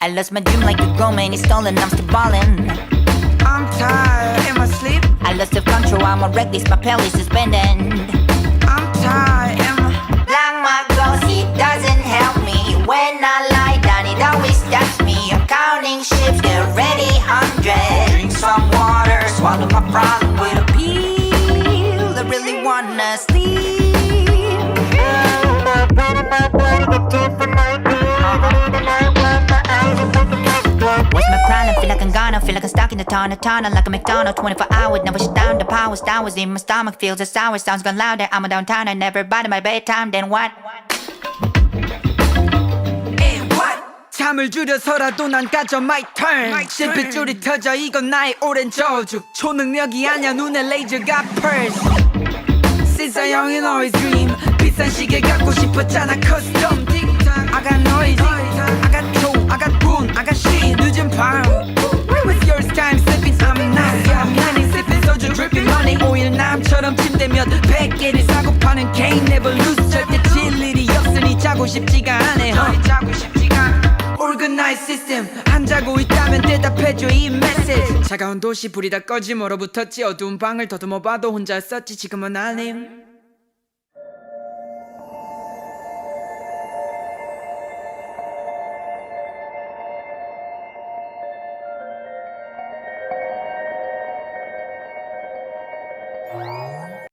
I lost my dream like a grown man, he's stolen, I'm still ballin'. I'm tired in my sleep. I lost self-control, I'm a reckless, my pal is suspended. I'm tired in my Like my ghost, it doesn't help me. When I lie down, it always stops me. I'm counting ships, get ready, 100. Drink some water, swallow my problem with a pill. I really wanna sleep. What's my problem? Feel like I'm gonna, feel like I'm stuck in the tunnel, like a McDonald's, 24 hours, never shut down, the power's down, was in my stomach, feels the sour, sounds gone louder, I'm downtown, I never bother my bedtime, then what? And what? 잠을 줄여서라도 난 가져 my turn. 실핏줄이 터져 이건 나의 오랜 저주. 초능력이 아냐 눈에 레이저가 pulse. Since a young and always dream. 비싼 시계 갖고 싶었잖아 custom 틱탁. I got noise, I got 조, I got boom, I got shit. 늦은 밤. Where was yours time slipping? I'm not, yeah, I'm not sipping 소주 dripping money. 오일남처럼 침대 몇 100개를 사고 파는 game never lose. 절대 질 일이 없으니 자고 싶지가 않네. 자고 싶지가 않아. Organized system 안 자고 있다면 대답해줘 이 메시지. 차가운 도시 불이 다 꺼지 멀어붙었지. 어두운 방을 더듬어 봐도 혼자였었지. 지금은 알림